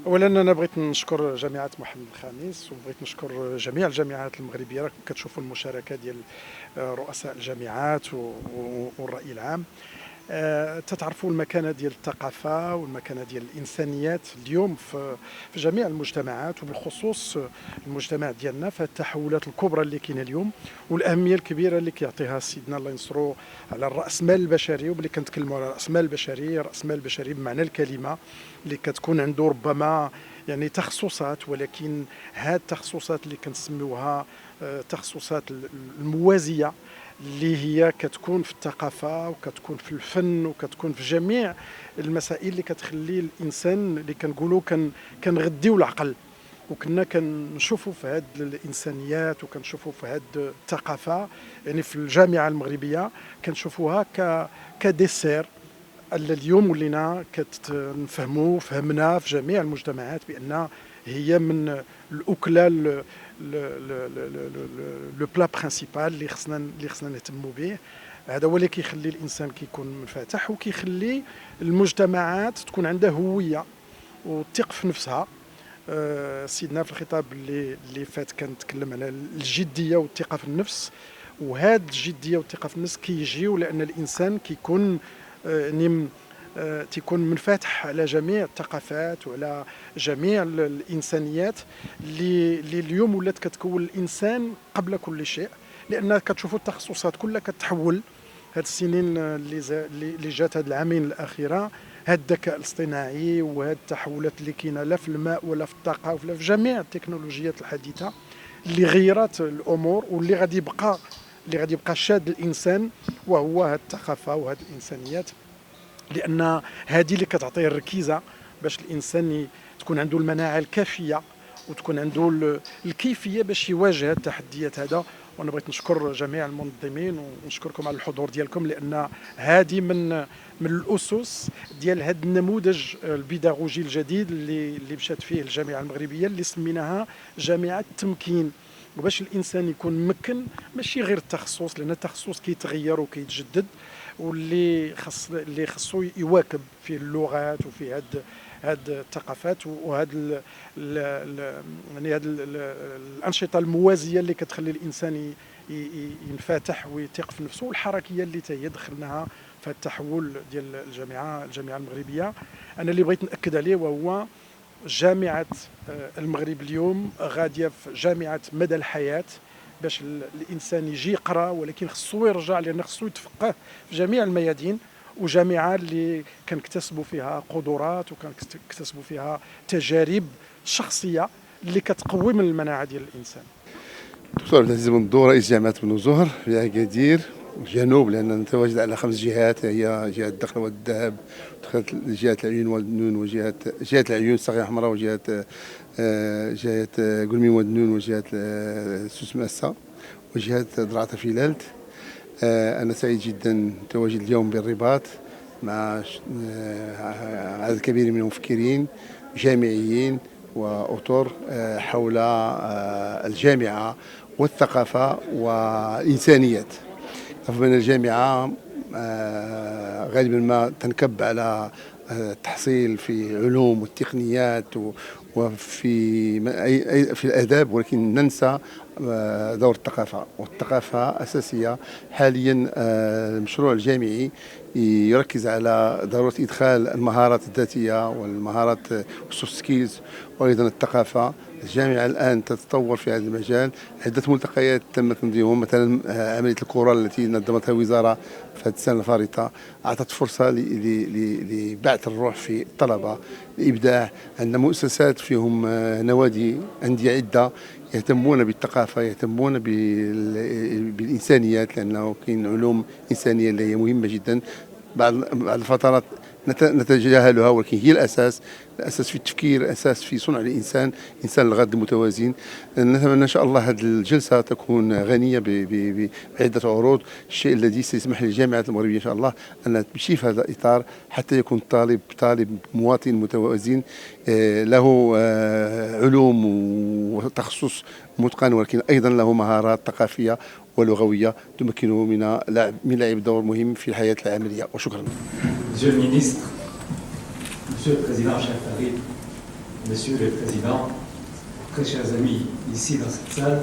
اولا انا بغيت نشكر جامعه محمد الخامس وبغيت نشكر جميع الجامعات المغربيه. راكم كتشوفوا المشاركه ديال رؤساء الجامعات والراي العام. تتعرفوا المكانه ديال الثقافه والمكانه ديال الانسانيات اليوم في جميع المجتمعات، وبالخصوص المجتمع ديالنا في التحولات الكبرى اللي كاينه اليوم، والاهميه الكبيره اللي كيعطيها سيدنا الله ينصرو على الراسمال البشري. وبلي كنتكلموا على الراسمال البشري، الراسمال البشري بمعنى الكلمه اللي كتكون عنده ربما يعني تخصصات، ولكن هاد التخصصات اللي كنسميوها تخصصات الموازيه، اللي هي كتكون في الثقافة وكتكون في الفن وكتكون في جميع المسائل اللي كتخلي الإنسان اللي كنقولوا كنغديو العقل. وكنا كنشوفوا في هاد الإنسانيات وكنشوفوا في هاد الثقافة، يعني في الجامعة المغربية كنشوفوها كديسير. اليوم ولينا كتنفهموا فهمنا في جميع المجتمعات بأن هي من الأكلة لو بلا برينسيبال اللي خصنا نهتموا به. هذا هو اللي كيخلي الانسان كيكون منفتح، وكيخلي المجتمعات تكون عندها هويه وثق في نفسها. سيدنا في الخطاب اللي فات كان تكلم على الجديه والثقه في النفس، وهاد الجديه والثقه في النفس كيجيو لان الانسان كيكون يعني تيكون منفتح على جميع الثقافات وعلى جميع الانسانيات اللي اليوم ولات كتكون الانسان قبل كل شيء. لان كتشوفوا التخصصات كلها كتحول هاد السنين اللي جات هاد العامين الاخيره. هاد الذكاء الاصطناعي وهاد التحولات اللي كاينه لا في الماء ولا في الطاقه ولا في جميع التكنولوجيات الحديثه اللي غيرت الامور، واللي غادي يبقى شاد الانسان وهو هاد الثقافه وهاد الانسانيات. لان هذه اللي كتعطيه الركيزه باش الانسان تكون عنده المناعه الكافيه وتكون عنده الكيفيه باش يواجه التحديات هذا. وانا بغيت نشكر جميع المنظمين ونشكركم على الحضور ديالكم، لان هذه من الاسس ديال هذا النموذج البيداغوجي الجديد اللي مشات فيه الجامعه المغربيه، اللي سميناها جامعه التمكين. وباش الانسان يكون ممكن ماشي غير التخصص، لان التخصص كيتغير وكيتجدد، واللي خصو يواكب في اللغات وفي هاد الثقافات وهاد يعني هاد الانشطه الموازيه اللي كتخلي الانسان ينفتح ويثق في نفسه، والحركيه اللي هي دخلناها في التحول ديال الجامعه المغربيه. انا اللي بغيت ناكد عليه وهو جامعه المغرب اليوم غاديه في جامعه مدى الحياه، باش الانسان يجي يقرا، ولكن خصو يرجع لان خصو يتفقه في جميع الميادين. وجامعه اللي كنكتسبوا فيها قدرات وكنكتسبوا فيها تجارب شخصيه اللي كتقوي من المناعه ديال الانسان. دكتور عبد العزيز بن دو رئيس جامعة بن زهر في أكادير الجنوب، لأننا نتواجد على 5 جهات، هي جهة الدخل والذهب، جهة العيون والدنون، جهة العيون الصغيرة الحمراء، جهة قلمي والدنون، وجهة سوس ماسة، وجهة درعة فيلالت. أنا سعيد جدا تواجد اليوم بالرباط مع عدد كبير من المفكرين جامعيين وأطر حول الجامعة والثقافة والإنسانيات. فمن الجامعة غالبا ما تنكب على التحصيل في علوم والتقنيات في الآداب، ولكن ننسى دور الثقافة، والثقافة أساسية. حاليا المشروع الجامعي يركز على ضرورة إدخال المهارات الذاتية والمهارات والسوفت سكيلز، وأيضا الثقافة. الجامعة الآن تتطور في هذا المجال. عدة ملتقيات تم تنظيمهم، مثلا عملية الكورة التي نظمتها الوزارة في هذه السنة الفارطة أعطت فرصة لبعث الروح في الطلبة، الإبداع. عندنا مؤسسات فيهم نوادي، أندية عدة يهتمون بالثقافة، يهتمون بالإنسانيات، لأنه كاين علوم إنسانية اللي هي مهمة جدا. بعض الفترات نتجاهلها، ولكن هي الأساس في التفكير، الأساس في صنع الإنسان، إنسان الغد المتوازن. نتمنى إن شاء الله هذه الجلسة تكون غنية بعدة عروض، الشيء الذي سيسمح للجامعة المغربية إن شاء الله أن تمشي في هذا الإطار، حتى يكون طالب مواطن متوازن له علوم وتخصص متقن، ولكن أيضا له مهارات ثقافية ولغوية تمكنه من لعب دور مهم في الحياة العملية. وشكرا. Monsieur le ministre, Monsieur le Président, chers Farid, Monsieur le Président, très chers amis ici dans cette salle,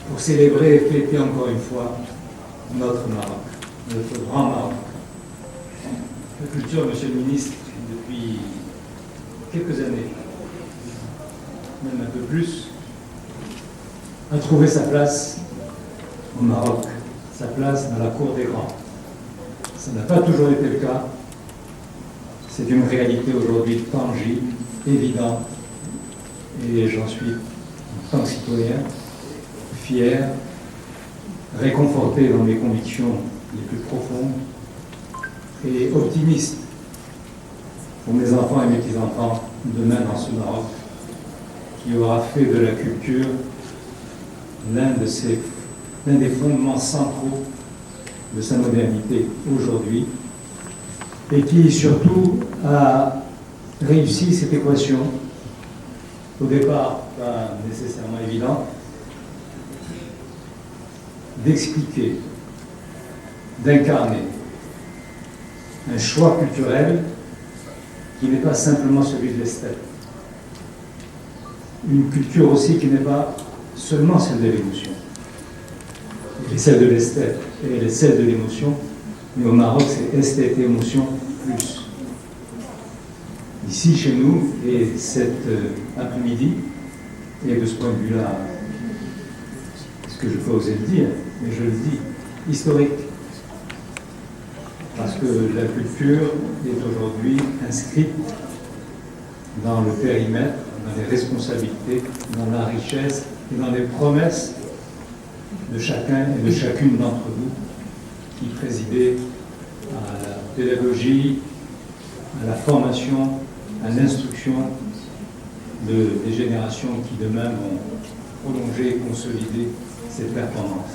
pour célébrer et fêter encore une fois notre Maroc, notre grand Maroc. La culture, Monsieur le Ministre, depuis quelques années, même un peu plus, a trouvé sa place au Maroc, sa place dans la cour des grands. Ça n'a pas toujours été le cas. C'est une réalité aujourd'hui tangible, évidente, et j'en suis, en tant que citoyen, fier, réconforté dans mes convictions les plus profondes et optimiste pour mes enfants et mes petits-enfants demain dans ce Maroc qui aura fait de la culture l'un des fondements centraux de sa modernité aujourd'hui et qui surtout a réussi cette équation, au départ pas nécessairement évidente, d'expliquer, d'incarner un choix culturel qui n'est pas simplement celui de l'esthète. Une culture aussi qui n'est pas seulement celle de l'émotion. Elle est celle de l'esthète et elle est celle de l'émotion, mais au Maroc c'est esthète et émotion plus. Ici chez nous, et cet après-midi, et de ce point de vue-là, ce que je peux oser le dire, mais je le dis, historique. Parce que la culture est aujourd'hui inscrite dans le périmètre, dans les responsabilités, dans la richesse et dans les promesses de chacun et de chacune d'entre vous qui présidez à la pédagogie, à la formation, à l'instruction des générations qui demain vont prolonger et consolider cette performance.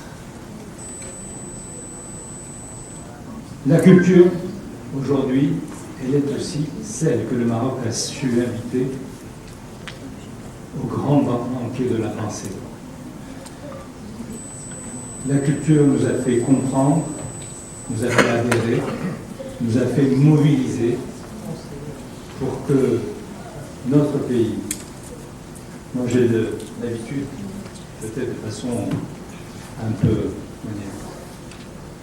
La culture, aujourd'hui, elle est aussi celle que le Maroc a su inviter au grand banquet de la pensée. La culture nous a fait comprendre, nous a fait adhérer, nous a fait mobiliser pour que notre pays, moi j'ai l'habitude, peut-être de façon un peu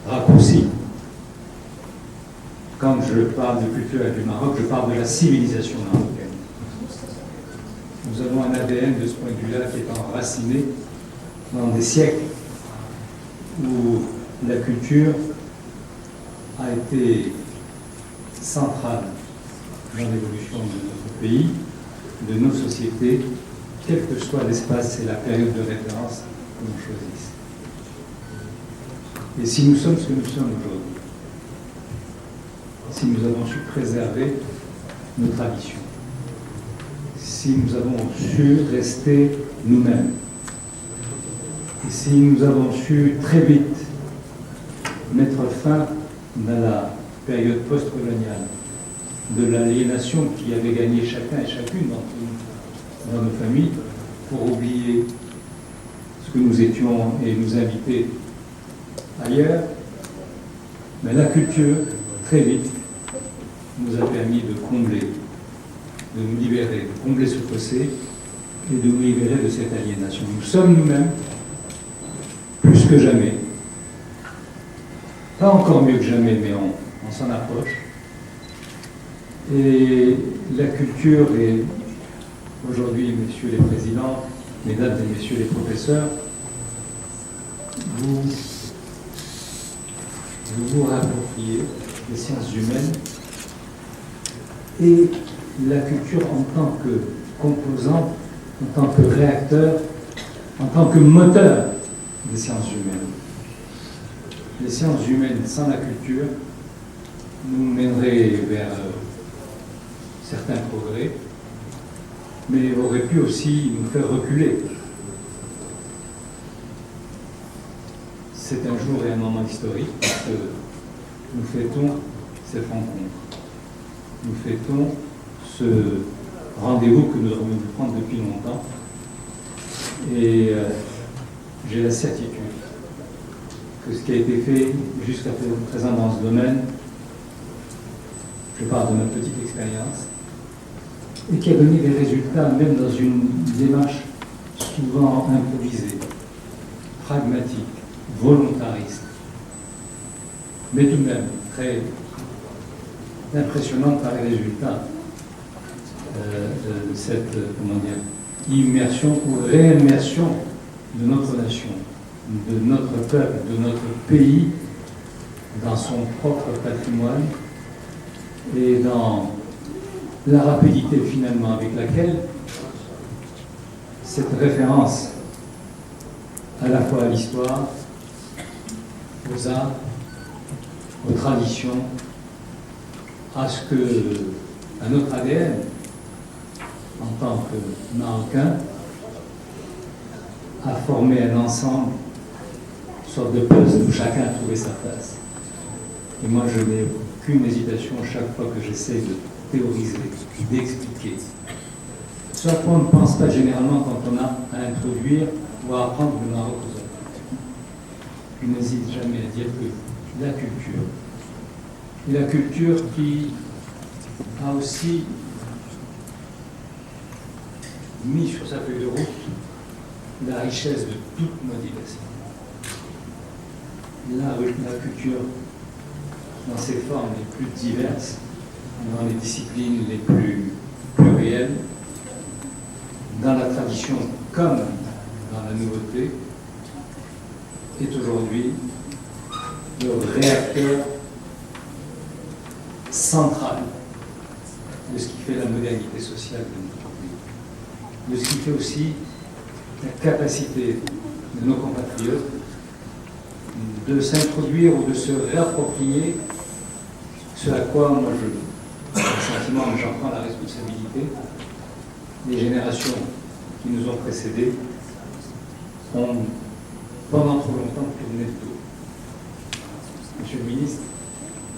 raccourcie, quand je parle de culture du Maroc, je parle de la civilisation marocaine. Nous avons un ADN de ce point de vue-là qui est enraciné dans des siècles où la culture a été centrale dans l'évolution de notre pays, de nos sociétés, quel que soit l'espace et la période de référence que l'on choisisse. Et si nous sommes ce que nous sommes aujourd'hui, si nous avons su préserver nos traditions, si nous avons su rester nous-mêmes, et si nous avons su très vite mettre fin à la période post-coloniale, de l'aliénation qui avait gagné chacun et chacune d'entre nous dans nos familles, pour oublier ce que nous étions et nous inviter ailleurs, mais la culture, très vite, nous a permis de combler, de nous libérer, de combler ce fossé et de nous libérer de cette aliénation. Nous sommes nous-mêmes, plus que jamais, pas encore mieux que jamais, mais on s'en approche. Et la culture est aujourd'hui, messieurs les présidents, mesdames et messieurs les professeurs, vous rappropriez les sciences humaines et la culture en tant que composante, en tant que réacteur, en tant que moteur des sciences humaines. Les sciences humaines sans la culture nous mèneraient vers certains progrès, mais auraient pu aussi nous faire reculer. C'est un jour et un moment historique parce que nous fêtons cette rencontre. Nous fêtons ce rendez-vous que nous avons dû prendre depuis longtemps. Et j'ai la certitude que ce qui a été fait jusqu'à présent dans ce domaine, je parle de ma petite expérience, et qui a donné des résultats même dans une démarche souvent improvisée, pragmatique, volontariste, mais tout de même très impressionnante par les résultats de cette immersion ou réimmersion de notre nation, de notre peuple, de notre pays dans son propre patrimoine et dans la rapidité finalement avec laquelle cette référence à la fois à l'histoire, aux arts, aux traditions, à notre ADN en tant que Marocain, a formé un ensemble, une sorte de puzzle où chacun a trouvé sa place. Et moi, je n'ai aucune hésitation à chaque fois que j'essaie de théoriser, d'expliquer. Ce à quoi on ne pense pas généralement quand on a à introduire ou à apprendre le Maroc aux autres. Je n'hésite jamais à dire que la culture, et la culture qui a aussi mis sur sa feuille de route la richesse de toutes nos diversités. La culture, dans ses formes les plus diverses, dans les disciplines les plus plurielles, dans la tradition comme dans la nouveauté, est aujourd'hui le réacteur central de ce qui fait la modernité sociale de notre pays, de ce qui fait aussi la capacité de nos compatriotes de s'introduire ou de se réapproprier ce à quoi moi j'ai le sentiment, mais j'en prends la responsabilité, les générations qui nous ont précédés ont pendant trop longtemps tourné le dos. Monsieur le ministre,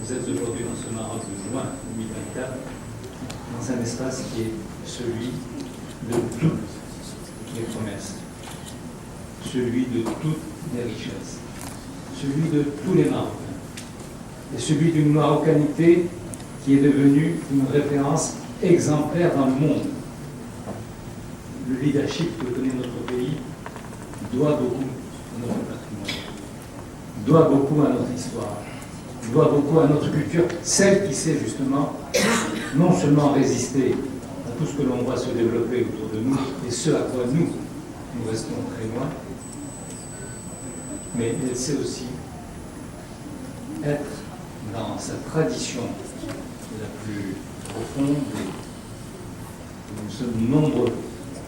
vous êtes aujourd'hui dans ce Maroc de juin 2024, dans un espace qui est celui de toutes les promesses, celui de toutes les richesses, celui de tous les Marocains, et celui d'une marocanité qui est devenue une référence exemplaire dans le monde. Le leadership que connaît notre pays doit beaucoup à notre patrimoine, doit beaucoup à notre histoire, doit beaucoup à notre culture, celle qui sait justement non seulement résister à tout ce que l'on voit se développer autour de nous et ce à quoi nous restons très loin, mais elle sait aussi être dans sa tradition la plus profonde et nous sommes nombreux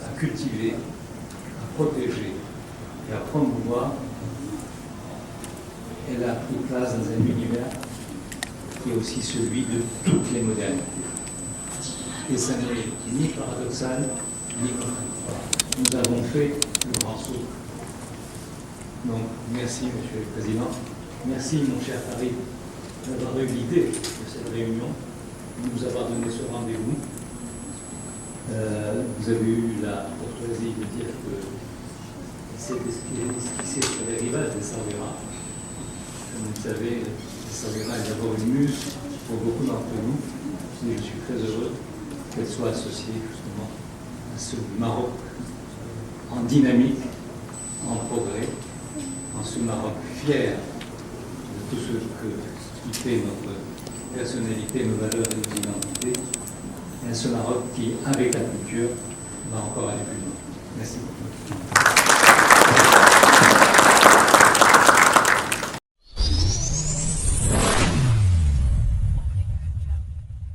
à cultiver, à protéger et à promouvoir. Elle a pris place dans un univers qui est aussi celui de toutes les modernités. Et ça n'est ni paradoxal, ni contradictoire. Nous avons fait le grand saut. Donc, merci, Monsieur le Président. Merci, mon cher Farid, d'avoir eu l'idée de cette réunion, de nous avoir donné ce rendez-vous. Vous avez eu la courtoisie de dire que c'est esquissé sur les rivages des Essaouira. Comme vous le savez, l'Essaouira est d'abord une muse pour beaucoup d'entre nous, et je suis très heureux qu'elle soit associée justement à ce Maroc en dynamique, en progrès, en ce Maroc fier de tout ce qui fait notre personnalité, nos valeurs et nos identités, et à ce Maroc qui, avec la culture, va encore aller plus loin. Merci beaucoup.